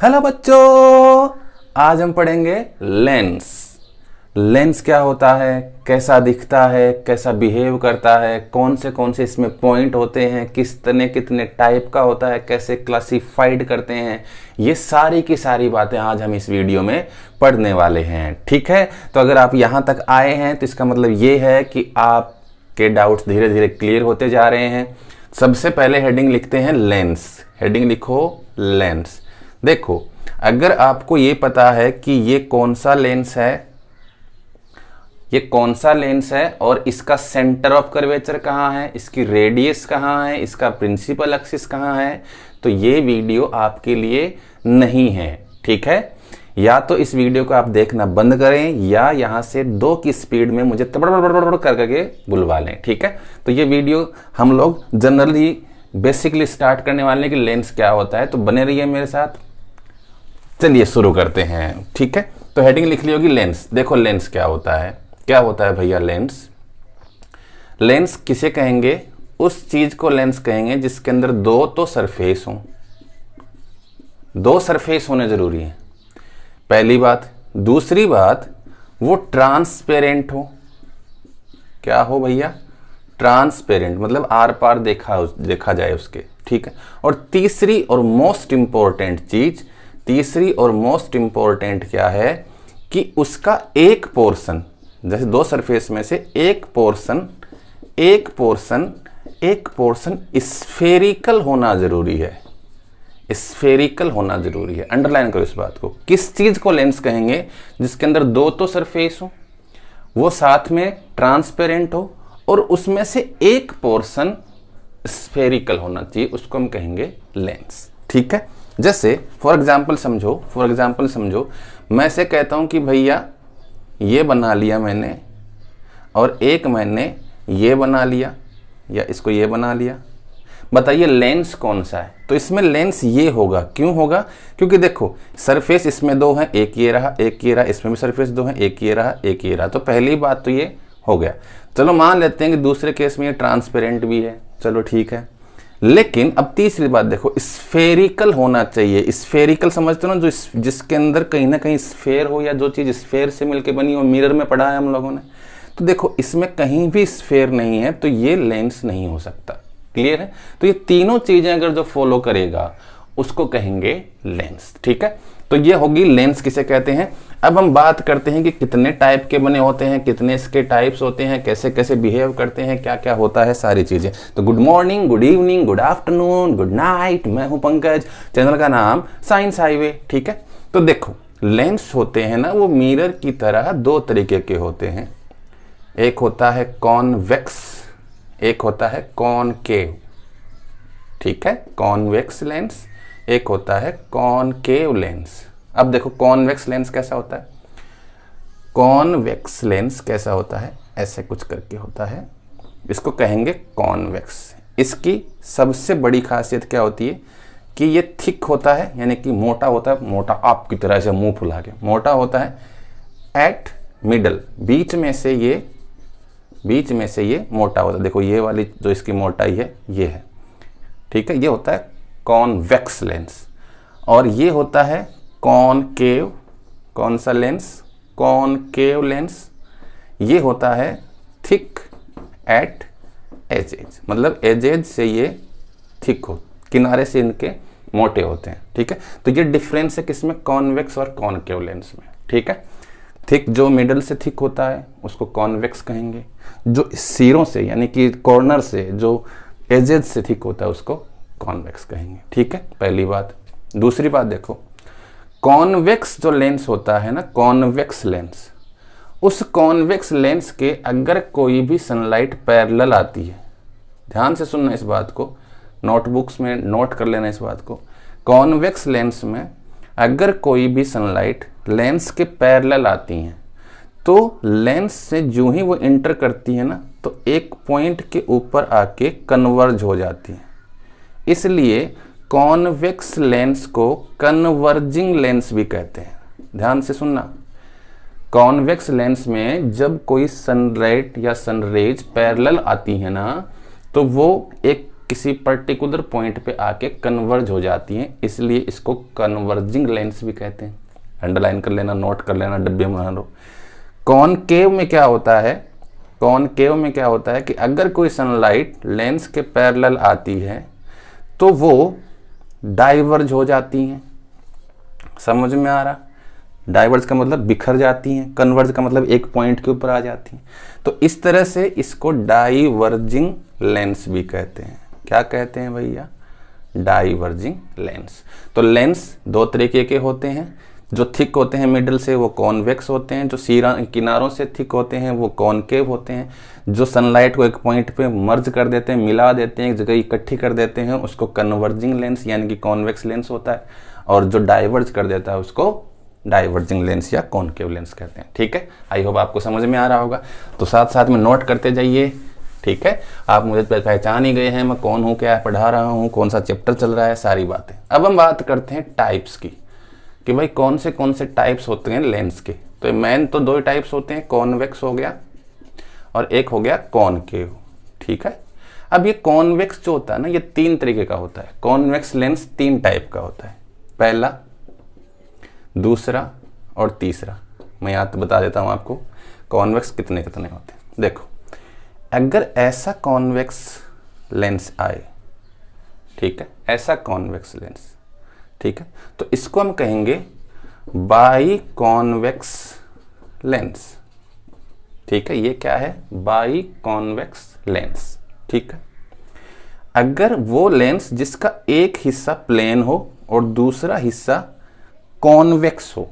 Hello बच्चों, आज हम पढ़ेंगे लेंस। लेंस क्या होता है, कैसा दिखता है, कैसा बिहेव करता है, कौन से इसमें पॉइंट होते हैं, कितने टाइप का होता है, कैसे क्लासिफाइड करते हैं, ये सारी की सारी बातें आज हम इस वीडियो में पढ़ने वाले हैं। ठीक है, तो अगर आप यहाँ तक आए हैं तो इसका मतलब ये है कि आपके डाउट्स धीरे धीरे क्लियर होते जा रहे हैं। सबसे पहले हेडिंग लिखते हैं लेंस। हेडिंग लिखो लेंस। देखो, अगर आपको ये पता है कि ये कौन सा लेंस है, और इसका सेंटर ऑफ कर्वेचर कहाँ है, इसकी रेडियस कहाँ है, इसका प्रिंसिपल एक्सिस कहाँ है, तो ये वीडियो आपके लिए नहीं है। ठीक है, या तो इस वीडियो को आप देखना बंद करें या यहां से 2 की स्पीड में मुझे तबड़ करके बुलवा लें। ठीक है, तो ये वीडियो हम लोग जनरली बेसिकली स्टार्ट करने वाले हैं कि लेंस क्या होता है, तो बने रहिए मेरे साथ। चलिए शुरू करते हैं। ठीक है, तो हेडिंग लिख ली होगी लेंस। देखो लेंस क्या होता है भैया लेंस। लेंस किसे कहेंगे, उस चीज को लेंस कहेंगे जिसके अंदर 2 तो सरफेस हो। 2 सरफेस होने जरूरी है, पहली बात। दूसरी बात, वो ट्रांसपेरेंट हो। क्या हो भैया, ट्रांसपेरेंट, मतलब आर पार देखा जाए उसके। ठीक है, और तीसरी और मोस्ट इंपॉर्टेंट क्या है कि उसका एक पोर्शन, जैसे 2 सरफेस में से एक पोर्शन स्फेरिकल होना जरूरी है। स्फेरिकल होना जरूरी है, अंडरलाइन करो इस बात को। किस चीज को लेंस कहेंगे, जिसके अंदर 2 तो सरफेस हो, वो साथ में ट्रांसपेरेंट हो, और उसमें से एक पोर्शन स्फेरिकल होना चाहिए, उसको हम कहेंगे लेंस। ठीक है, जैसे फॉर एग्जाम्पल समझो, मैं से कहता हूं कि भैया ये बना लिया मैंने, और एक मैंने ये बना लिया, या इसको ये बना लिया। बताइए लेंस कौन सा है, तो इसमें लेंस ये होगा। क्यों होगा, क्योंकि देखो सरफेस इसमें 2 है, एक ये रहा, इसमें भी सरफेस 2 है, एक ये रहा, तो पहली बात तो ये हो गया। चलो मान लेते हैं कि दूसरे केस में ये ट्रांसपेरेंट भी है, चलो ठीक है। लेकिन अब तीसरी बात देखो, स्फेरिकल होना चाहिए। स्फेरिकल समझते हो ना, जो जिसके अंदर कहीं ना कहीं स्फेयर हो, या जो चीज स्फेयर से मिलकर बनी हो। मिरर में पढ़ा है हम लोगों ने, तो देखो इसमें कहीं भी स्फेयर नहीं है, तो ये लेंस नहीं हो सकता। क्लियर है, तो ये तीनों चीजें अगर जो फॉलो करेगा उसको कहेंगे लेंस। ठीक है, तो ये होगी लेंस किसे कहते हैं। अब हम बात करते हैं कि कितने टाइप के बने होते हैं, कितने इसके टाइप्स होते हैं, कैसे कैसे बिहेव करते हैं, क्या क्या होता है, सारी चीजें। तो good morning, good evening, good afternoon, good night, मैं हूं पंकज, चैनल का नाम साइंस हाईवे। ठीक है, तो देखो लेंस होते हैं ना, वो मिरर की तरह 2 तरीके के होते हैं। एक होता है कॉन्वेक्स, एक होता है कॉनकेव। ठीक है, कॉन्वेक्स लेंस, एक होता है कॉनकेव लेंस। अब देखो कॉन्वेक्स लेंस कैसा होता है। कॉन्वेक्स लेंस कैसा होता है, ऐसे कुछ करके होता है, इसको कहेंगे कॉन्वेक्स। इसकी सबसे बड़ी खासियत क्या होती है कि ये थिक होता है, यानी कि मोटा होता है, मोटा आपकी तरह से मुंह फुला के मोटा होता है। एट मिडल, बीच में से ये मोटा होता है। देखो ये वाली जो इसकी मोटाई है ये है। ठीक है, ये होता है कॉन्वेक्स लेंस। और ये होता है कॉनकेव। कौन सा लेंस, कॉनकेव लेंस। ये होता है थिक एट एजेज, मतलब एजेज से ये थिक हो, किनारे से इनके मोटे होते हैं। ठीक है, तो ये डिफरेंस है किसमें, कॉन्वेक्स और कॉनकेव लेंस में। ठीक है, थिक जो मिडल से थिक होता है उसको कॉन्वेक्स कहेंगे, जो सिरों से यानी कि कॉर्नर से जो एजेज से थिक होता है उसको कॉन्वेक्स कहेंगे। ठीक है, पहली बात। दूसरी बात देखो, कॉन्वेक्स जो लेंस होता है ना, कॉन्वेक्स लेंस, उस कॉन्वेक्स लेंस के अगर कोई भी सनलाइट पैरेलल आती है, ध्यान से सुनना इस बात को, नोटबुक्स में नोट कर लेना इस बात को। कॉन्वेक्स लेंस में अगर कोई भी सनलाइट लेंस के पैरेलल आती हैं, तो लेंस से जो ही वो इंटर करती है ना, तो एक पॉइंट के ऊपर आके कन्वर्ज हो जाती है। इसलिए कॉन्वेक्स लेंस को कन्वर्जिंग लेंस भी कहते हैं। ध्यान से सुनना, कॉन्वेक्स लेंस में जब कोई सनलाइट या सनरेज पैरेलल आती है ना, तो वो एक किसी पर्टिकुलर पॉइंट पे आके कन्वर्ज हो जाती हैं, इसलिए इसको कन्वर्जिंग लेंस भी कहते हैं। अंडरलाइन कर लेना, नोट कर लेना, डब्बे में बना लो। कॉनकेव में क्या होता है, कॉनकेव में क्या होता है कि अगर कोई सनलाइट लेंस के पैरेलल आती है तो वो डाइवर्ज हो जाती हैं। समझ में आ रहा? डाइवर्ज का मतलब बिखर जाती हैं, कन्वर्ज का मतलब एक पॉइंट के ऊपर आ जाती हैं। तो इस तरह से इसको डाइवर्जिंग लेंस भी कहते हैं। क्या कहते हैं भैया? Diverging lens. तो लेंस दो तरीके के होते हैं, जो थिक होते हैं मिडिल से वो कॉन्वेक्स होते हैं, जो किनारों से थिक होते हैं वो कॉनकेव होते हैं। जो सनलाइट को एक पॉइंट पे मर्ज कर देते हैं, मिला देते हैं, एक जगह इकट्ठी कर देते हैं, उसको कन्वर्जिंग लेंस यानी कि कॉन्वेक्स लेंस होता है। और जो डाइवर्ज कर देता है उसको डाइवर्जिंग लेंस या कॉनकेव लेंस कहते हैं। ठीक है, आई होप आपको समझ में आ रहा होगा। तो साथ साथ में नोट करते जाइए। ठीक है, आप मुझे पहचान ही गए हैं, मैं कौन हूँ, क्या पढ़ा रहा हूँ, कौन सा चैप्टर चल रहा है, सारी बातें। अब हम बात करते हैं टाइप्स की, कि भाई कौन से टाइप्स होते हैं लेंस के। तो मेन तो दो टाइप्स होते हैं, कॉन्वेक्स हो गया और एक हो गया कॉनकेव। ठीक है, अब ये कॉन्वेक्स जो होता है ना, ये तीन तरीके का होता है। कॉन्वेक्स लेंस तीन टाइप का होता है, पहला, दूसरा और तीसरा। मैं यहाँ तो बता देता हूँ आपको कॉन्वेक्स कितने कितने होते हैं। देखो, अगर ऐसा कॉन्वेक्स लेंस आए, ठीक है, ऐसा कॉन्वेक्स लेंस, ठीक है, तो इसको हम कहेंगे बाई कॉन्वेक्स लेंस। ठीक है, ये क्या है? By convex lens. ठीक है, अगर वो लेंस जिसका एक हिस्सा प्लेन हो और दूसरा हिस्सा कॉन्वेक्स हो,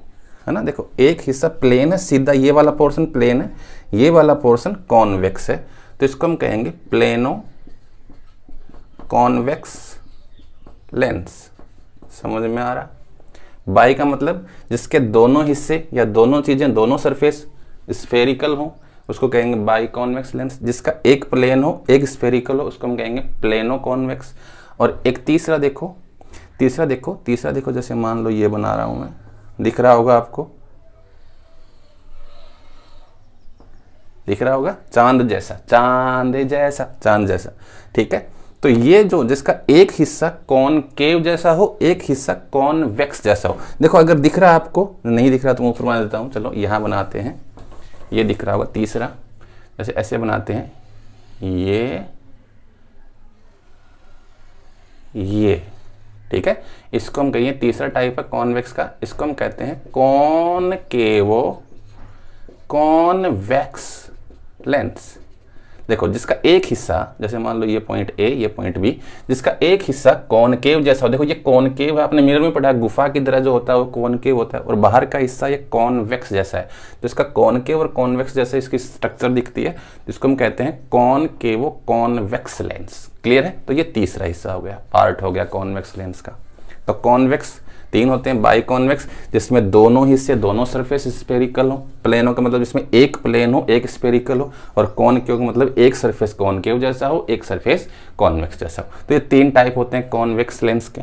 है ना, देखो एक हिस्सा प्लेन है, सीधा ये वाला पोर्शन प्लेन है, ये वाला पोर्शन कॉन्वेक्स है, तो इसको हम कहेंगे प्लेनो कॉन्वेक्स लेंस। समझ में आ रहा? बाई का मतलब जिसके दोनों हिस्से या दोनों चीजें, दोनों सरफेस स्फेरिकल हो, उसको कहेंगे बाई कॉन्वेक्स लेंस। जिसका एक प्लेन हो, एक स्फेरिकल हो, उसको हम कहेंगे प्लेनो कॉन्वेक्स। और एक तीसरा देखो, तीसरा देखो, जैसे मान लो ये बना रहा हूं मैं, दिख रहा होगा आपको, दिख रहा होगा, चांद जैसा, चांद जैसा, चांद जैसा। ठीक है, तो ये जो जिसका एक हिस्सा कॉनकेव जैसा हो, एक हिस्सा कॉन्वेक्स जैसा हो। देखो अगर दिख रहा है आपको, नहीं दिख रहा तो मैं ऊपर बना देता हूं, चलो यहां बनाते हैं, ये दिख रहा होगा तीसरा, जैसे ऐसे बनाते हैं, ये ठीक है, इसको हम कहिए तीसरा टाइप है कॉन्वेक्स का, इसको हम कहते हैं कॉनकेवो कॉन्वेक्स लेंस। देखो जिसका एक हिस्सा, जैसे मान लो ये पॉइंट ए, ये पॉइंट बी, जिसका एक हिस्सा कॉनकेव जैसा हो, देखो ये कॉनकेव है, आपने मिरर में पढ़ा, गुफा की तरह जो होता है वो कॉनकेव होता है, और बाहर का हिस्सा ये कॉन्वेक्स जैसा है। तो इसका कॉनकेव और कॉन्वेक्स जैसे इसकी स्ट्रक्चर दिखती है, जिसको हम कहते हैं कॉनकेवो कॉन्वेक्स लेंस। क्लियर है? तो ये तीसरा हिस्सा हो गया, पार्ट हो गया कॉन्वेक्स लेंस का। तो कॉन्वेक्स तीन होते हैं, बाई कॉन्वेक्स जिसमें दोनों हिस्से, दोनों सरफेस स्फेरिकल हो, प्लेनो का मतलब जिसमें एक प्लेन हो, एक स्फेरिकल हो, और कॉनकेव का मतलब एक सरफेस कॉनकेव जैसा हो, एक सरफेस कॉन्वेक्स जैसा हो। तो ये तीन टाइप होते हैं कॉन्वेक्स लेंस के।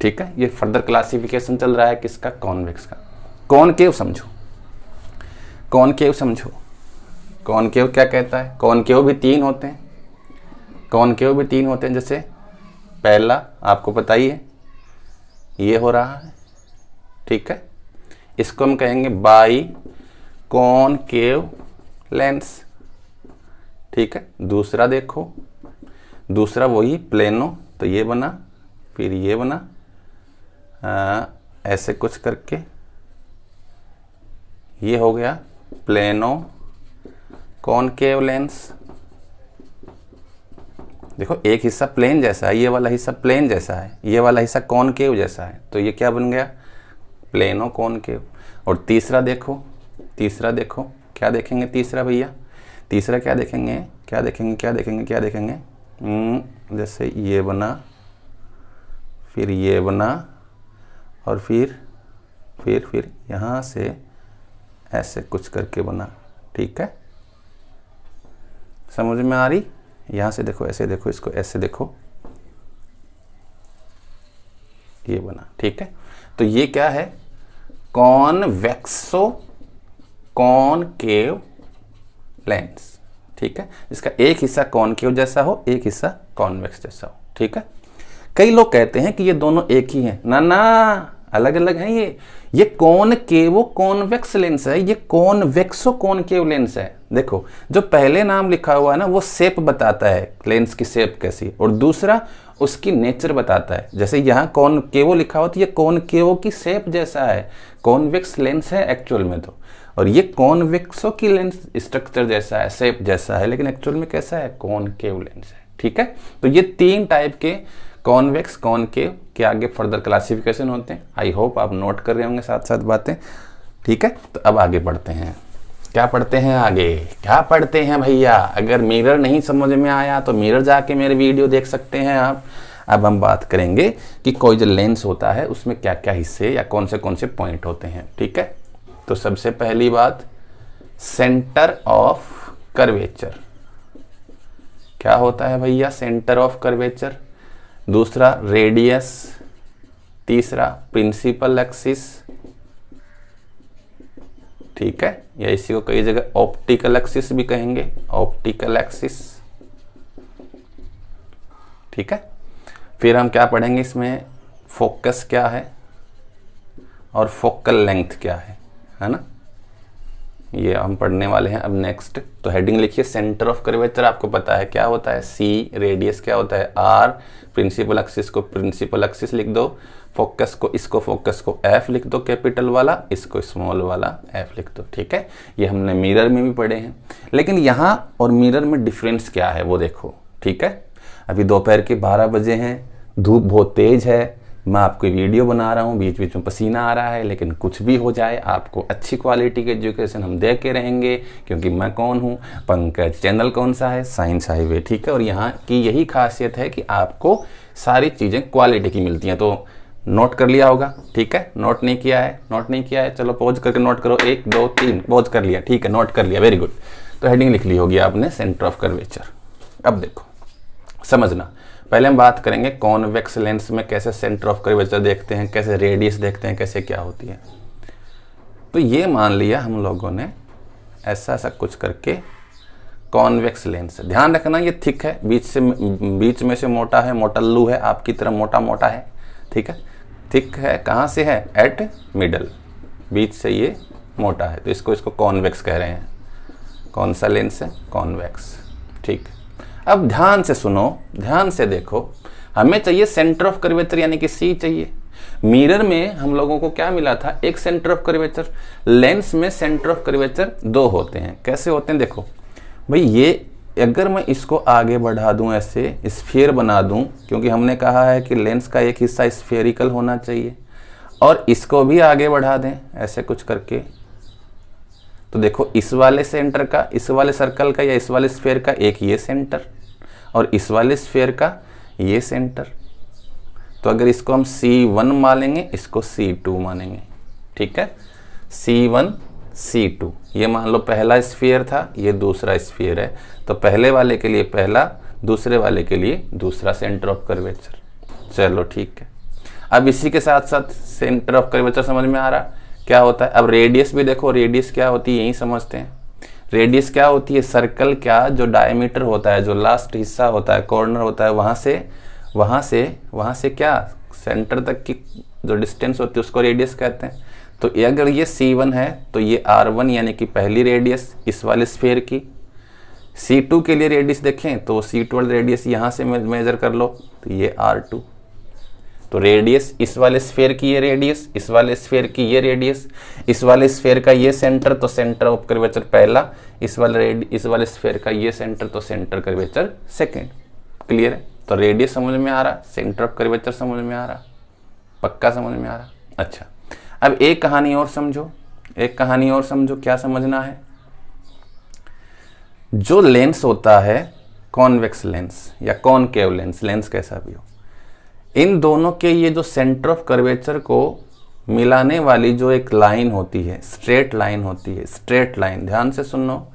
ठीक है, ये फर्दर क्लासिफिकेशन चल रहा है किसका? कॉन्वेक्स का। कॉनकेव समझो, कॉनकेव समझो, कॉनकेव क्या कहता है? कॉनकेव भी तीन होते हैं, कॉनकेव भी तीन होते हैं। जैसे पहला आपको पता ही है, ये हो रहा है, ठीक है, इसको हम कहेंगे बाई कॉनकेव लेंस। ठीक है, दूसरा देखो, दूसरा वही प्लेनो, तो ये बना, फिर ये बना, ऐसे कुछ करके ये हो गया प्लेनो कॉनकेव लेंस। देखो एक हिस्सा प्लेन जैसा है, ये वाला हिस्सा प्लेन जैसा है, ये वाला हिस्सा कॉनकेव जैसा है, तो ये क्या बन गया? Plano concave. और तीसरा देखो, तीसरा देखो, क्या देखेंगे तीसरा भैया? तीसरा क्या देखेंगे? क्या देखेंगे? क्या देखेंगे? क्या देखेंगे? जैसे ये बना, फिर ये बना, और फिर यहाँ से ऐसे कुछ करके बना। ठीक है, समझ में आ रही? यहाँ से देखो, ऐसे देखो, इसको ऐसे देखो, ये बना। ठीक है, तो ये क्या है? कॉन्वेक्सो कॉनकेव लेंस। ठीक है, जिसका एक हिस्सा कॉनकेव जैसा हो, एक हिस्सा कॉन्वेक्स जैसा हो। ठीक है, कई लोग कहते हैं कि ये दोनों एक ही हैं, ना ना, अलग अलग हैं। ये कॉनकेवो कॉन्वेक्स लेंस है, ये कॉन्वेक्सो कॉनकेव लेंस है। देखो जो पहले नाम लिखा हुआ है ना, वो शेप बताता है लेंस की शेप कैसी, और दूसरा उसकी नेचर बताता है। जैसे यहाँ कॉनकेवो लिखा हो तो ये कॉनकेवो की शेप जैसा है, कॉन्वेक्स लेंस है एक्चुअल में तो, और ये कॉन्वेक्सो की लेंस स्ट्रक्चर जैसा है, शेप जैसा है, लेकिन एक्चुअल में कैसा है, कॉनकेव लेंस है। ठीक है, तो ये 3 टाइप के कॉन्वेक्स कॉनकेव के आगे फर्दर क्लासिफिकेशन होते हैं। आई होप आप नोट कर रहे होंगे साथ साथ बातें। ठीक है, तो अब आगे बढ़ते हैं। क्या पढ़ते हैं आगे, क्या पढ़ते हैं भैया? अगर मिरर नहीं समझ में आया तो मिरर जाके मेरे वीडियो देख सकते हैं आप। अब हम बात करेंगे कि कोई जो लेंस होता है उसमें क्या क्या हिस्से या कौन से पॉइंट होते हैं। ठीक है, तो सबसे पहली बात, सेंटर ऑफ कर्वेचर। क्या होता है भैया सेंटर ऑफ कर्वेचर? दूसरा रेडियस, तीसरा प्रिंसिपल एक्सिस। ठीक है, या इसी को कई जगह ऑप्टिकल एक्सिस भी कहेंगे, ऑप्टिकल एक्सिस। ठीक है, फिर हम क्या पढ़ेंगे इसमें, फोकस क्या है और फोकल लेंथ क्या है ना, ये हम पढ़ने वाले हैं अब नेक्स्ट। तो हेडिंग लिखिए सेंटर ऑफ कर्वेचर, आपको पता है क्या होता है, सी, रेडियस क्या होता है, आर, प्रिंसिपल एक्सिस को प्रिंसिपल एक्सिस लिख दो, फोकस को एफ लिख दो कैपिटल वाला, इसको स्मॉल वाला एफ लिख दो। ठीक है, ये हमने मिरर में भी पढ़े हैं, लेकिन यहाँ और मिरर में डिफरेंस क्या है वो देखो। ठीक है, अभी दोपहर के 12 बजे हैं, धूप बहुत तेज है, मैं आपको वीडियो बना रहा हूँ, बीच बीच में पसीना आ रहा है, लेकिन कुछ भी हो जाए आपको अच्छी क्वालिटी की एजुकेशन हम दे के रहेंगे, क्योंकि मैं कौन हूँ, पंकज। चैनल कौन सा है, साइंस हाईवे। ठीक है, और यहाँ की यही खासियत है कि आपको सारी चीज़ें क्वालिटी की मिलती हैं। तो नोट कर लिया होगा, ठीक है, नोट नहीं किया है, चलो पॉज करके नोट करो, 1 2 3 पॉज कर लिया, ठीक है, नोट कर लिया, वेरी गुड। तो हेडिंग लिख ली होगी आपने, सेंटर ऑफ कर्वेचर। अब देखो समझना, पहले हम बात करेंगे कॉन्वेक्स लेंस में कैसे सेंटर ऑफ कर्वेचर देखते हैं, कैसे रेडियस देखते हैं, कैसे क्या होती है। तो ये मान लिया हम लोगों ने ऐसा कुछ करके कॉन्वेक्स लेंस है। ध्यान रखना ये थिक है, बीच में से मोटा है, मोटल्लू है, आपकी तरह मोटा है। ठीक है, थिक है, कहाँ से है, एट मिडल, बीच से ये मोटा है, तो इसको कॉन्वेक्स कह रहे हैं। कौन सा लेंस है, कॉन्वेक्स। ठीक, अब ध्यान से सुनो, ध्यान से देखो, हमें चाहिए सेंटर ऑफ कर्वेचर यानी कि सी चाहिए। मिरर में हम लोगों को क्या मिला था, एक सेंटर ऑफ कर्वेचर। लेंस में सेंटर ऑफ कर्वेचर 2 होते हैं। कैसे होते हैं देखो भाई, ये अगर मैं इसको आगे बढ़ा दूं, ऐसे स्फीयर बना दूं, क्योंकि हमने कहा है कि लेंस का एक हिस्सा स्फेरिकल होना चाहिए, और इसको भी आगे बढ़ा दें ऐसे कुछ करके, तो देखो इस वाले सेंटर का, इस वाले सर्कल का या इस वाले स्फीयर का एक ये सेंटर, और इस वाले स्फीयर का ये सेंटर। तो अगर इसको हम C1 मानेंगे, इसको C2 मानेंगे। ठीक है, C1 C2, ये मान लो पहला स्फीयर था, ये दूसरा स्फीयर है, तो पहले वाले के लिए पहला, दूसरे वाले के लिए दूसरा सेंटर ऑफ कर्वेचर। चलो ठीक है, अब इसी के साथ साथ सेंटर ऑफ कर्वेचर समझ में आ रहा क्या होता है। अब रेडियस भी देखो, रेडियस क्या होती है यही समझते हैं। रेडियस क्या होती है, सर्कल क्या, जो डायमीटर होता है, जो लास्ट हिस्सा होता है, कॉर्नर होता है, वहाँ से क्या सेंटर तक की जो डिस्टेंस होती है उसको रेडियस कहते हैं। तो अगर ये C1 है तो ये R1 यानी कि पहली रेडियस इस वाले स्फीयर की। C2 के लिए रेडियस देखें तो C2 वाली रेडियस यहाँ से मेजर कर लो, तो ये R2। तो रेडियस इस वाले स्फीयर की ये रेडियस, इस वाले स्फीयर की ये रेडियस, इस वाले स्फीयर का ये सेंटर, तो सेंटर ऑफ कर्वेचर पहला, इस वाले स्फीयर का ये सेंटर, तो सेंटर कर्वेचर सेकंड। क्लियर है, तो रेडियस समझ में आ रहा, सेंटर ऑफ कर्वेचर समझ में आ रहा, पक्का समझ में आ रहा। अच्छा, अब एक कहानी और समझो, क्या समझना है। जो लेंस होता है कॉन्वेक्स लेंस या कॉनकेव लेंस, लेंस कैसा भी हो, इन दोनों के ये जो सेंटर ऑफ कर्वेचर को मिलाने वाली जो एक लाइन होती है, स्ट्रेट लाइन होती है, स्ट्रेट लाइन, ध्यान से सुनो,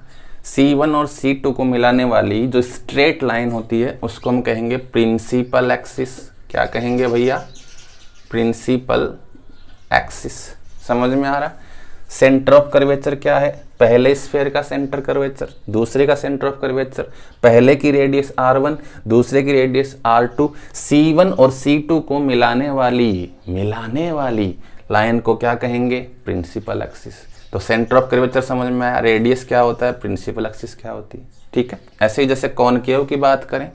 C1 और C2 को मिलाने वाली जो स्ट्रेट लाइन होती है उसको हम कहेंगे प्रिंसिपल एक्सिस। क्या कहेंगे भैया, प्रिंसिपल एक्सिस। समझ में आ रहा, सेंटर ऑफ कर्वेचर क्या है, पहले स्फीयर का सेंटर कर्वेचर, दूसरे का सेंटर ऑफ कर्वेचर, पहले की रेडियस r1, दूसरे की रेडियस r2, c1 और c2 को मिलाने वाली लाइन को क्या कहेंगे, प्रिंसिपल एक्सिस। तो सेंटर ऑफ कर्वेचर समझ में आया, रेडियस क्या होता है, प्रिंसिपल एक्सिस क्या होती है, ठीक है। ऐसे ही जैसे कॉनकेव की बात करें,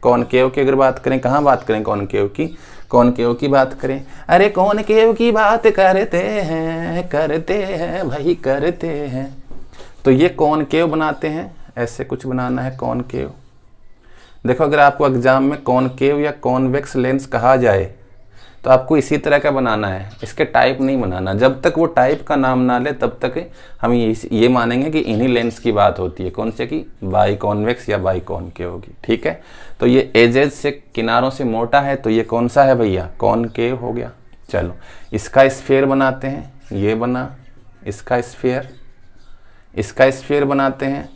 कॉनकेव की अगर बात करें, कहाँ बात करें कॉनकेव की बात करें, अरे कॉनकेव की बात करते हैं भाई करते हैं। तो ये कॉनकेव बनाते हैं, ऐसे कुछ बनाना है कॉनकेव। देखो अगर आपको एग्जाम में कॉनकेव या कॉन्वेक्स लेंस कहा जाए तो आपको इसी तरह का बनाना है, इसके टाइप नहीं बनाना। जब तक वो टाइप का नाम ना ले तब तक हम ये मानेंगे कि इन्हीं लेंस की बात होती है, कौन से की, बाई कॉन्वेक्स या बाई कॉनकेव होगी, ठीक है। तो ये एजेज से किनारों से मोटा है तो ये कौन सा है भैया, कॉनकेव हो गया। चलो इसका स्फीयर बनाते हैं, ये बना इसका स्फीयर बनाते हैं,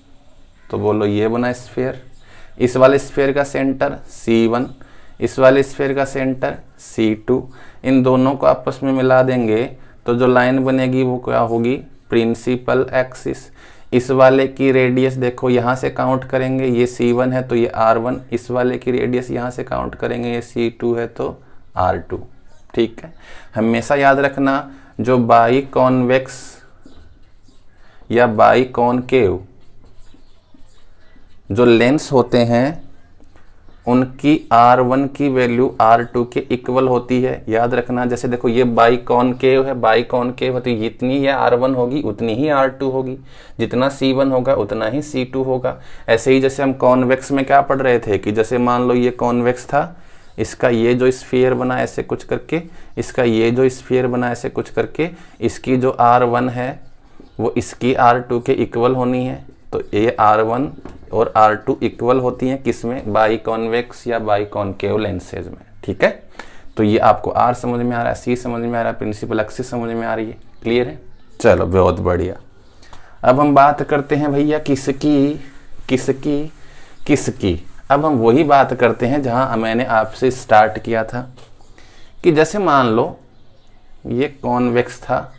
तो बोलो ये बना स्फीयर। इस वाले स्फीयर का सेंटर C1, इस वाले स्फीयर का सेंटर C2, इन दोनों को आपस में मिला देंगे तो जो लाइन बनेगी वो क्या होगी, प्रिंसिपल एक्सिस। इस वाले की रेडियस देखो यहाँ से काउंट करेंगे, ये C1 है तो ये R1, इस वाले की रेडियस यहाँ से काउंट करेंगे, ये C2 है तो R2, ठीक है। हमेशा याद रखना जो बाई कॉन्वेक्स या बाई कॉनकेव जो लेंस होते हैं उनकी R1 की वैल्यू R2 के इक्वल होती है, याद रखना। जैसे देखो ये बाई कॉनकेव है, तो जितनी ये R1 होगी उतनी ही R2 होगी, जितना C1 होगा उतना ही C2 होगा। ऐसे ही जैसे हम कॉन्वेक्स में क्या पढ़ रहे थे कि जैसे मान लो ये कॉन्वेक्स था, इसका ये जो स्फीयर बना ऐसे कुछ करके, इसका ये जो स्फीयर बना ऐसे कुछ करके, इसकी जो R1 है वो इसकी R2 के इक्वल होनी है। तो ये R1 और R2 इक्वल होती हैं किसमें, बाई कॉन्वेक्स या बाई कॉनकेव लेंसेज में, ठीक है। तो ये आपको R समझ में आ रहा है, C समझ में आ रहा है, प्रिंसिपल एक्सिस समझ में आ रही है, क्लियर है। चलो बहुत बढ़िया। अब हम बात करते हैं भैया किसकी। अब हम वही बात करते हैं जहां मैंने आपसे स्टार्ट किया था कि जैसे मान लो ये कॉन्वेक्स था,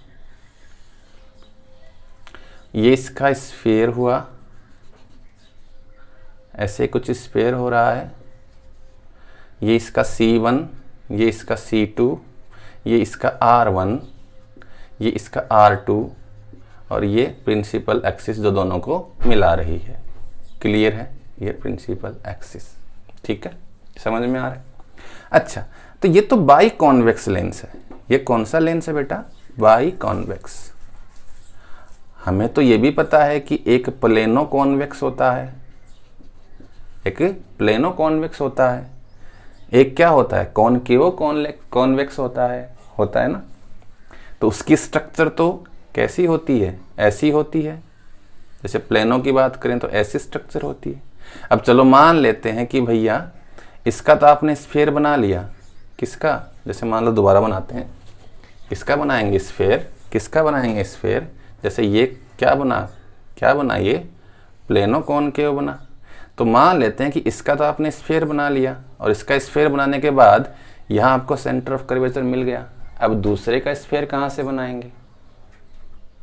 ये इसका स्फीयर हुआ, ऐसे कुछ स्फीयर हो रहा है, ये इसका C1, ये इसका C2, ये इसका R1, ये इसका R2 और ये प्रिंसिपल एक्सिस जो दोनों को मिला रही है, क्लियर है, ये प्रिंसिपल एक्सिस, ठीक है, समझ में आ रहा है। अच्छा तो ये तो बाई कॉन्वेक्स लेंस है, ये कौन सा लेंस है बेटा, बाई कॉन्वेक्स। हमें तो ये भी पता है कि एक प्लेनो कॉन्वेक्स होता है, एक प्लेनो कॉन्वेक्स होता है, एक क्या होता है, कॉनकेव कॉन्वेक्स होता है ना। तो उसकी स्ट्रक्चर तो कैसी होती है, ऐसी होती है। जैसे प्लेनो की बात करें तो ऐसी स्ट्रक्चर होती है। अब चलो मान लेते हैं कि भैया इसका तो आपने स्फीयर बना लिया, किसका, जैसे मान लो दोबारा बनाते हैं, इसका बनाएंगे स्फीयर, किसका बनाएंगे स्फीयर, जैसे ये क्या बना ये प्लेनो कॉनकेव बना। तो मान लेते हैं कि इसका तो आपने स्फीयर बना लिया और इसका स्फीयर बनाने के बाद यहाँ आपको सेंटर ऑफ कर्वेचर मिल गया। अब दूसरे का स्फीयर कहाँ से बनाएंगे,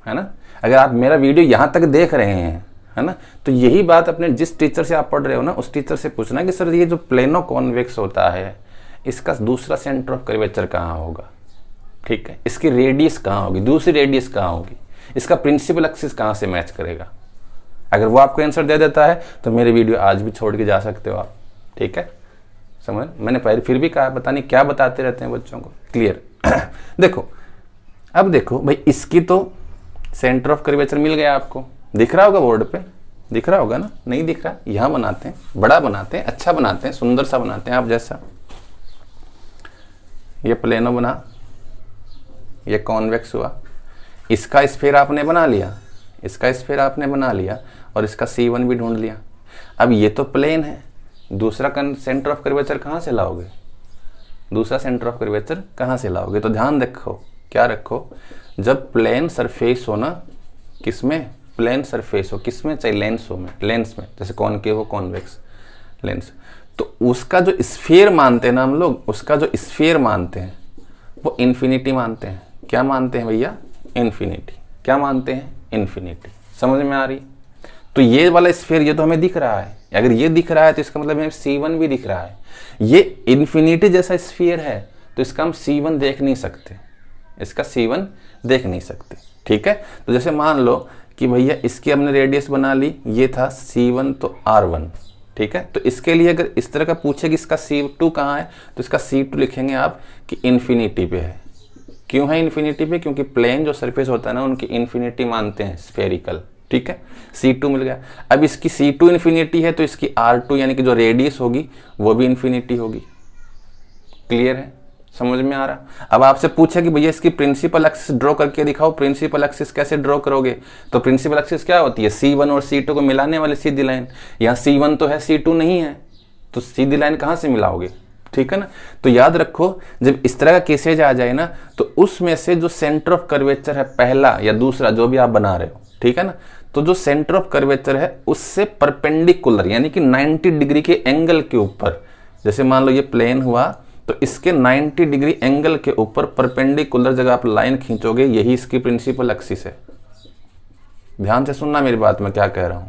है ना। अगर आप मेरा वीडियो यहाँ तक देख रहे हैं, है ना, तो यही बात अपने जिस टीचर से आप पढ़ रहे हो ना उस टीचर से पूछना कि सर ये जो प्लेनो कॉन्वेक्स होता है इसका दूसरा सेंटर ऑफ कर्वेचर कहाँ होगा, ठीक है, इसकी रेडियस कहाँ होगी, दूसरी रेडियस कहाँ होगी, इसका प्रिंसिपल एक्सिस कहाँ से मैच करेगा। अगर वो आपको आंसर दे देता है तो मेरे वीडियो आज भी छोड़ के जा सकते हो आप, ठीक है, समझ। मैंने पहले फिर भी कहा, पता नहीं क्या बताते रहते हैं बच्चों को, क्लियर। देखो अब देखो भाई, इसकी तो सेंटर ऑफ कर्वेचर मिल गया, आपको दिख रहा होगा बोर्ड पे, दिख रहा होगा ना, नहीं दिख रहा, यहाँ बनाते हैं, बड़ा बनाते हैं, अच्छा बनाते हैं, सुंदर सा बनाते हैं आप जैसा। ये प्लेनो बना, ये कॉन्वेक्स हुआ, इसका स्फीयर आपने बना लिया, इसका स्फीयर आपने बना लिया और इसका C1 भी ढूंढ लिया। अब ये तो प्लेन है, दूसरा सेंटर ऑफ कर्वेचर कहाँ से लाओगे, दूसरा सेंटर ऑफ कर्वेचर कहाँ से लाओगे। तो ध्यान रखो, क्या रखो, जब प्लेन सरफेस हो ना, किसमें, प्लेन सरफेस हो, किसमें, चाहे लेंस हो में, लेंस में, जैसे कॉनकेव हो कॉन्वेक्स लेंस, तो उसका जो स्फीयर मानते हैं ना हम लोग, उसका जो स्फीयर मानते हैं वो इन्फिनिटी मानते हैं। क्या मानते हैं भैया, इन्फिनिटी, क्या मानते हैं? इन्फिनिटी। समझ में आ रही? तो ये वाला स्फीयर ये तो हमें दिख रहा है, अगर ये दिख रहा है तो इसका मतलब हमें C1 भी दिख रहा है। ये इन्फिनिटी जैसा स्फीयर है तो इसका हम C1 देख नहीं सकते, इसका C1 देख नहीं सकते। ठीक है, तो जैसे मान लो कि भैया इसकी हमने रेडियस बना ली, ये था C1 तो R1। ठीक है, तो इसके लिए अगर इस तरह का पूछे कि इसका C2 कहाँ है तो इसका C2 लिखेंगे आप कि इन्फिनिटी पे है। क्यों है इन्फिनिटी पे? क्योंकि प्लेन जो सरफेस होता है ना उनकी इन्फिनिटी मानते हैं, स्फेरिकल। ठीक है, C2 मिल गया। अब इसकी C2 इन्फिनिटी है तो इसकी R2 यानी कि जो रेडियस होगी वो भी इन्फिनिटी होगी। क्लियर है? समझ में आ रहा? अब आपसे पूछा कि भैया इसकी प्रिंसिपल एक्सिस ड्रॉ करके दिखाओ। प्रिंसिपल एक्सिस कैसे ड्रॉ करोगे? तो प्रिंसिपल एक्सिस क्या होती है? C1 और C2 को मिलाने वाली सीधी लाइन। यहाँ C1 तो है, C2 नहीं है, तो सीधी लाइन कहाँ से मिलाओगे? ठीक है ना, तो याद रखो जब इस तरह का केसेज आ जाए ना तो उसमें से जो सेंटर ऑफ कर्वेचर है पहला या दूसरा जो भी आप बना रहे हो, ठीक है ना, तो जो सेंटर ऑफ कर्वेचर है उससे परपेंडिकुलर यानी कि 90 डिग्री के एंगल के ऊपर, जैसे मान लो ये प्लेन हुआ तो इसके 90 डिग्री एंगल के ऊपर परपेंडिकुलर जगह आप लाइन खींचोगे, यही इसकी प्रिंसिपल एक्सिस है। ध्यान से सुनना मेरी बात, मैं क्या कह रहा हूं।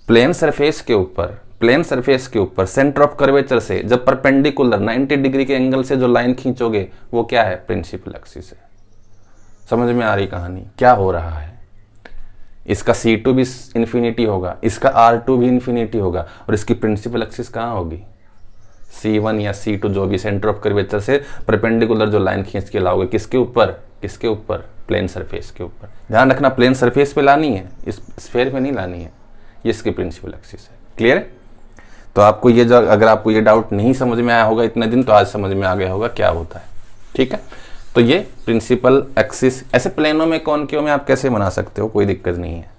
प्लेन सरफेस के ऊपर सेंटर ऑफ कर्वेचर से जब परपेंडिकुलर 90 डिग्री के एंगल से जो लाइन खींचोगे वो क्या है? प्रिंसिपल एक्सिस है। समझ में आ रही कहानी? क्या हो रहा है? इसका C2 भी इन्फिनिटी होगा, इसका R2 भी इन्फिनिटी होगा और इसकी प्रिंसिपल एक्सिस कहाँ होगी? C1 या C2 जो भी सेंटर ऑफ कर्वेचर से परपेंडिकुलर जो लाइन खींच के लाओगे, किसके ऊपर? प्लेन सरफेस के ऊपर। ध्यान रखना प्लेन सरफेस पे लानी है, इस स्फीयर पे नहीं लानी है। ये इसकी प्रिंसिपल एक्सिस है। क्लियर है? तो आपको ये अगर आपको ये डाउट नहीं समझ में आया होगा इतने दिन तो आज समझ में आ गया होगा क्या होता है। ठीक है, तो ये प्रिंसिपल एक्सिस ऐसे प्लेनों में कॉनकेव में आप कैसे बना सकते हो, कोई दिक्कत नहीं है।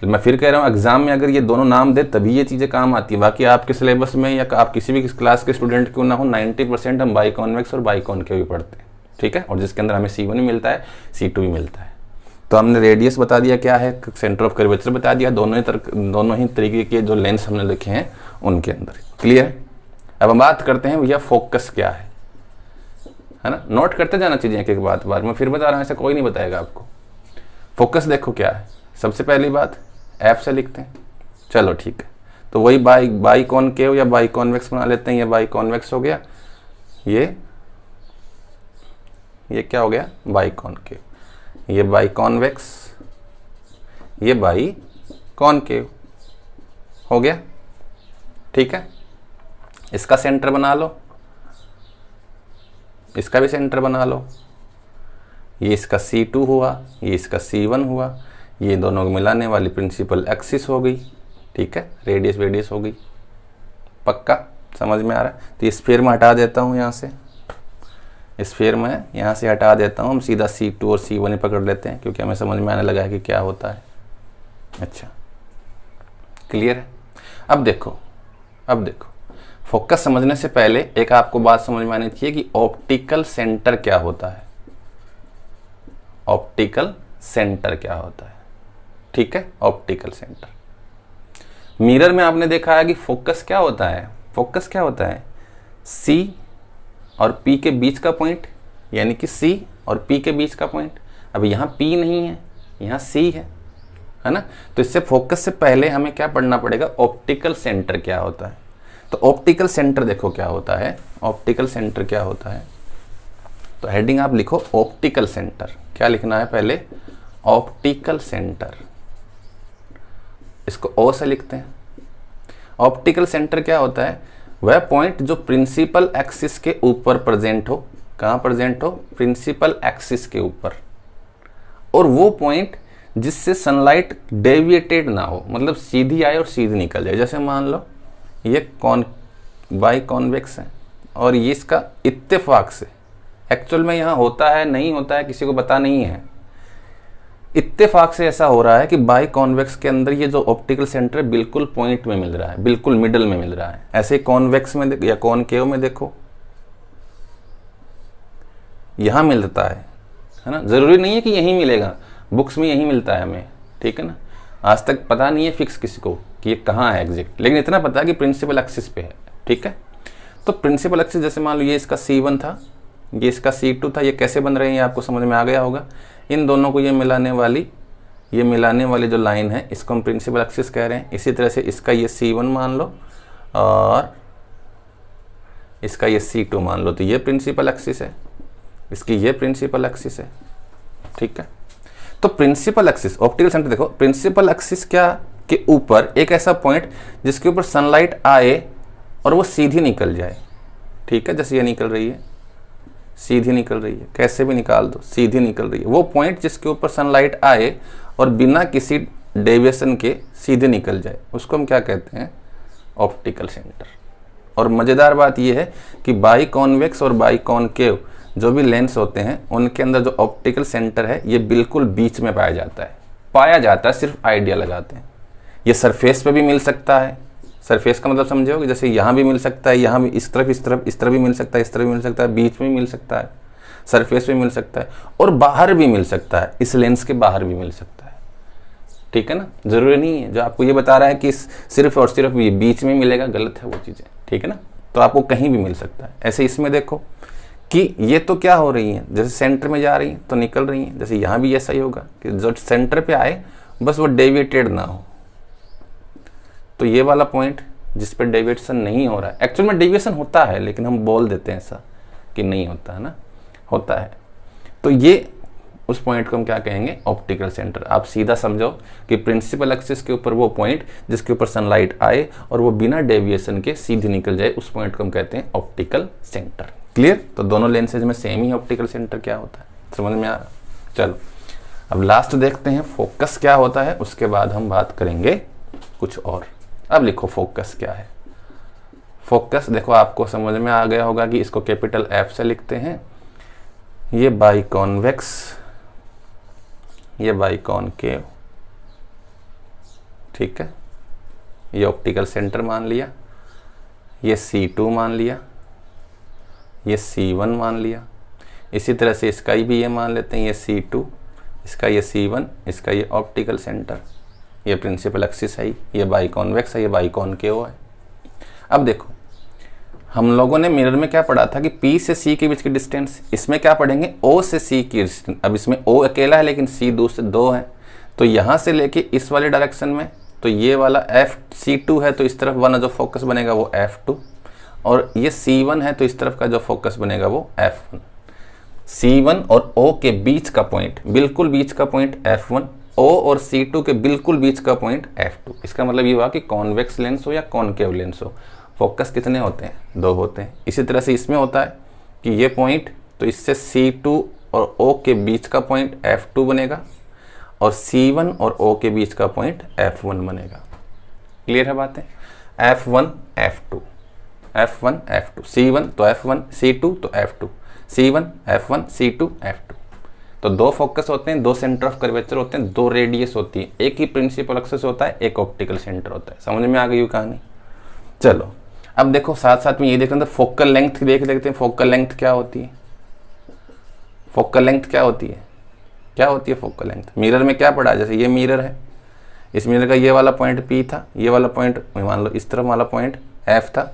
मैं फिर कह रहा हूँ एग्जाम में अगर ये दोनों नाम दे तभी ये चीज़ें काम आती है। बाकी आपके सिलेबस में या आप किसी भी क्लास के स्टूडेंट क्यों ना हो 90% हम बाई कॉन्वेक्स और बाई कॉनकेव भी पढ़ते हैं। ठीक है, और जिसके अंदर हमें C1 भी मिलता है, C2 भी मिलता है। तो हमने रेडियस बता दिया क्या है, सेंटर ऑफ कर्वेचर बता दिया, दोनों ही तरीके के जो लेंस हमने लिखे हैं उनके अंदर। क्लियर है? अब हम बात करते हैं भैया फोकस क्या है ना। नोट करते जाना चीजें एक एक बार मैं फिर बता रहा हूँ, ऐसा कोई नहीं बताएगा आपको। फोकस देखो क्या है, सबसे पहली बात F से लिखते हैं। चलो ठीक है, तो वही बाई कॉनकेव या बाई कॉन्वेक्स बना लेते हैं। ये बाई कॉन्वेक्स हो गया, ये क्या हो गया? By concave. ये बाई कॉन्वेक्स, ये बाई कॉनकेव हो गया। ठीक है, इसका सेंटर बना लो, इसका भी सेंटर बना लो। ये इसका C2 हुआ, ये इसका C1 हुआ, ये दोनों को मिलाने वाली प्रिंसिपल एक्सिस हो गई। ठीक है, रेडियस हो गई। पक्का समझ में आ रहा है? तो इस स्फीयर में हटा देता हूँ, यहाँ से स्फीयर में यहाँ से हटा देता हूँ। हम सीधा C2 और C1 ही पकड़ लेते हैं क्योंकि हमें समझ में आने लगा है कि क्या होता है। अच्छा, क्लियर है? अब देखो फोकस समझने से पहले एक आपको बात समझ में आनी चाहिए कि ऑप्टिकल सेंटर क्या होता है। ऑप्टिकल सेंटर क्या होता है? ठीक है, ऑप्टिकल सेंटर। मिरर में आपने देखा है कि फोकस क्या होता है? फोकस क्या होता है? C और P के बीच का पॉइंट, यानी कि C और P के बीच का पॉइंट। अब यहाँ P नहीं है, यहाँ C है ना। तो इससे फोकस से पहले हमें क्या पढ़ना पड़ेगा? ऑप्टिकल सेंटर क्या होता है। तो ऑप्टिकल सेंटर देखो क्या होता है। ऑप्टिकल सेंटर क्या होता है? तो हेडिंग आप लिखो ऑप्टिकल सेंटर। क्या लिखना है पहले? Optical centre. इसको O से लिखते हैं। ऑप्टिकल सेंटर क्या होता है? वह पॉइंट जो प्रिंसिपल एक्सिस के ऊपर प्रेजेंट हो। कहाँ प्रेजेंट हो? प्रिंसिपल एक्सिस के ऊपर। और वो पॉइंट जिससे सनलाइट डेविएटेड ना हो, मतलब सीधी आए और सीधी निकल जाए। जैसे मान लो ये बाई कॉन्वेक्स है और ये इसका इत्तेफाक से, एक्चुअल में यहाँ होता है नहीं होता है किसी को पता नहीं है, इत्तेफाक से ऐसा हो रहा है कि बाई कॉन्वेक्स के अंदर ये जो ऑप्टिकल सेंटर बिल्कुल पॉइंट में मिल रहा है, बिल्कुल मिडल में मिल रहा है। ऐसे कॉन्वेक्स में या कॉनकेव में देखो यहां मिलता है ना। जरूरी नहीं है कि यहीं मिलेगा, बुक्स में यहीं मिलता है हमें, ठीक है ना। आज तक पता नहीं है फिक्स किसी को कि ये कहाँ है एग्जैक्ट, लेकिन इतना पता है कि प्रिंसिपल एक्सिस पे है, ठीक है। तो प्रिंसिपल एक्सिस जैसे मान लो ये इसका C1 था, ये इसका C2 था, ये कैसे बन रहे हैं ये आपको समझ में आ गया होगा। इन दोनों को ये मिलाने वाली जो लाइन है इसको हम प्रिंसिपल एक्सिस कह रहे हैं। इसी तरह से इसका ये C1 मान लो और इसका ये C2 मान लो, तो ये प्रिंसिपल एक्सिस है, इसकी ये प्रिंसिपल एक्सिस है। ठीक है, तो प्रिंसिपल एक्सिस ऑप्टिकल सेंटर देखो, प्रिंसिपल एक्सिस क्या के ऊपर एक ऐसा पॉइंट जिसके ऊपर सनलाइट आए और वो सीधी निकल जाए। ठीक है, जैसे ये निकल रही है, सीधी निकल रही है, कैसे भी निकाल दो, सीधी निकल रही है। वो पॉइंट जिसके ऊपर सनलाइट आए और बिना किसी डेविएशन के सीधे निकल जाए, उसको हम क्या कहते हैं? Optical centre. और मज़ेदार बात यह है कि बाई कॉन्वेक्स और बाई कॉनकेव जो भी लेंस होते हैं उनके अंदर जो ऑप्टिकल सेंटर है ये बिल्कुल बीच में पाया जाता है, सिर्फ आइडिया लगाते हैं। ये सरफेस पे भी मिल सकता है, सरफेस का मतलब समझे हो कि जैसे यहाँ भी मिल सकता है, यहाँ भी इस तरफ भी मिल सकता है, इस तरफ भी मिल सकता है, बीच में भी मिल सकता है, सरफेस पे मिल सकता है और बाहर भी मिल सकता है, इस लेंस के बाहर भी मिल सकता है। ठीक है ना, जरूरी नहीं है जो आपको ये बता रहा है कि सिर्फ और सिर्फ ये बीच में मिलेगा, गलत है वो चीज़ें। ठीक है ना, तो आपको कहीं भी मिल सकता है। ऐसे इसमें देखो कि ये तो क्या हो रही हैं, जैसे सेंटर में जा रही हैं तो निकल रही हैं, जैसे यहाँ भी ऐसा ही होगा कि जो सेंटर पे आए बस वो डेविएटेड ना हो। तो ये वाला पॉइंट जिस पे डेविएशन नहीं हो रहा है, एक्चुअल में डेविएशन होता है लेकिन हम बोल देते हैं ऐसा कि नहीं होता है ना, होता है। तो ये उस पॉइंट को हम क्या कहेंगे? Optical centre. आप सीधा समझो कि प्रिंसिपल एक्सिस के ऊपर वो पॉइंट जिसके ऊपर सनलाइट आए और वो बिना डेविएशन के सीधी निकल जाए, उस पॉइंट को हम कहते हैं ऑप्टिकल सेंटर। क्लियर? तो दोनों लेंसेज में सेम ही ऑप्टिकल सेंटर क्या होता है, समझ में आ रहा? चलो अब लास्ट देखते हैं फोकस क्या होता है, उसके बाद हम बात करेंगे कुछ और। अब लिखो फोकस क्या है। फोकस देखो आपको समझ में आ गया होगा कि इसको कैपिटल F से लिखते हैं। ये बाई कॉन्वेक्स, ये बाई कॉनकेव। ठीक है, ये ऑप्टिकल सेंटर मान लिया, ये C2 मान लिया, ये C1 मान लिया। इसी तरह से इसका भी ये मान लेते हैं, ये C2, इसका ये C1, इसका ये ऑप्टिकल सेंटर, ये प्रिंसिपल एक्सिस है, ये बाई कॉन्वेक्स है, ये बाई कॉनकेव है। अब देखो हम लोगों ने मिरर में क्या पढ़ा था कि P से C के बीच की डिस्टेंस, इसमें क्या पढ़ेंगे? O से C की डिस्टेंस। अब इसमें O अकेला है लेकिन C दो है, तो यहाँ से लेके इस वाले डायरेक्शन में तो ये वाला C2 है, तो इस तरफ वाला जो फोकस बनेगा वो F2, और ये C1 है तो इस तरफ का जो फोकस बनेगा वो F1। C1 और O के बीच का पॉइंट, बिल्कुल बीच का पॉइंट F1, O और C2 के बिल्कुल बीच का पॉइंट F2। इसका मतलब ये हुआ कि कॉन्वेक्स लेंस हो या कॉनकेव लेंस हो, फोकस कितने होते हैं? 2 होते हैं। इसी तरह से इसमें होता है कि ये पॉइंट, तो इससे C2 और O के बीच का पॉइंट F2 बनेगा और C1 और O के बीच का पॉइंट F1 बनेगा। क्लियर है बातें? F1 F2, F1 F2, C1 तो F1, C2 तो F2, C1 F1, C2 F2। तो 2 फोकस होते हैं, 2 सेंटर ऑफ कर्वेचर होते हैं, 2 रेडियस होती है, एक ही प्रिंसिपल एक्सिस होता है, एक ऑप्टिकल सेंटर होता है। समझ में आ गई कहानी? चलो अब देखो साथ साथ में ये देख रहे हैं, फोकल लेंथ देख लेते हैं। फोकल लेंथ क्या होती है? फोकल लेंथ क्या होती है? क्या होती है फोकल लेंथ? मिरर में क्या पढ़ा? जैसे ये मिरर है, इस मिरर का ये वाला पॉइंट P था, ये वाला पॉइंट मान लो इस तरफ वाला पॉइंट F था,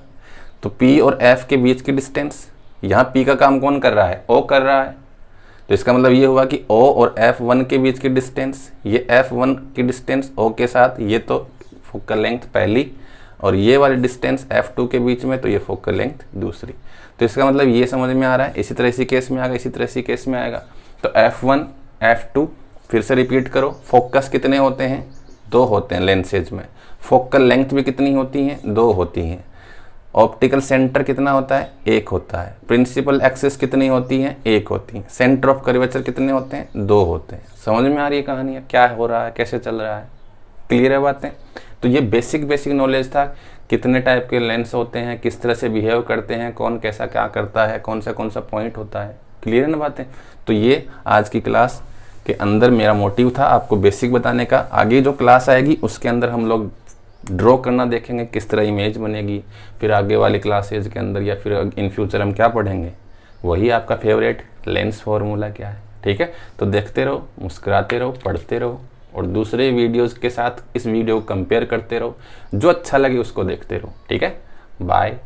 तो P और F के बीच की डिस्टेंस, यहाँ P का काम कौन कर रहा है? O कर रहा है, तो इसका मतलब ये हुआ कि O और F1 के बीच की डिस्टेंस, ये F1 की डिस्टेंस O के साथ, ये तो फोकल लेंथ पहली, और ये वाली डिस्टेंस F2 के बीच में, तो ये फोकल लेंथ दूसरी। तो इसका मतलब ये समझ में आ रहा है। इसी तरह इसी केस में आएगा, इसी तरह इसी केस में आएगा। तो F1 F2 फिर से रिपीट करो। फोकस कितने होते हैं? 2 होते हैं लेंसेज में। फोकल लेंथ भी कितनी होती हैं? 2 होती हैं। ऑप्टिकल सेंटर कितना होता है? 1 होता है। प्रिंसिपल एक्सिस कितनी होती है? 1 होती है। सेंटर ऑफ कर्वेचर कितने होते हैं? 2 होते हैं। समझ में आ रही है कहानी? क्या हो रहा है, कैसे चल रहा है? क्लियर है बातें? तो ये बेसिक नॉलेज था, कितने टाइप के लेंस होते हैं, किस तरह से बिहेव करते हैं, कौन कैसा क्या करता है, कौन सा पॉइंट होता है। क्लियर है ना बातें? तो ये आज की क्लास के अंदर मेरा मोटिव था आपको बेसिक बताने का। आगे जो क्लास आएगी उसके अंदर हम लोग ड्रॉ करना देखेंगे, किस तरह इमेज बनेगी। फिर आगे वाली क्लासेज के अंदर या फिर इन फ्यूचर हम क्या पढ़ेंगे, वही आपका फेवरेट लेंस फार्मूला क्या है। ठीक है, तो देखते रहो, मुस्कुराते रहो, पढ़ते रहो और दूसरे वीडियोस के साथ इस वीडियो को कंपेयर करते रहो। जो अच्छा लगे उसको देखते रहो। ठीक है, बाय।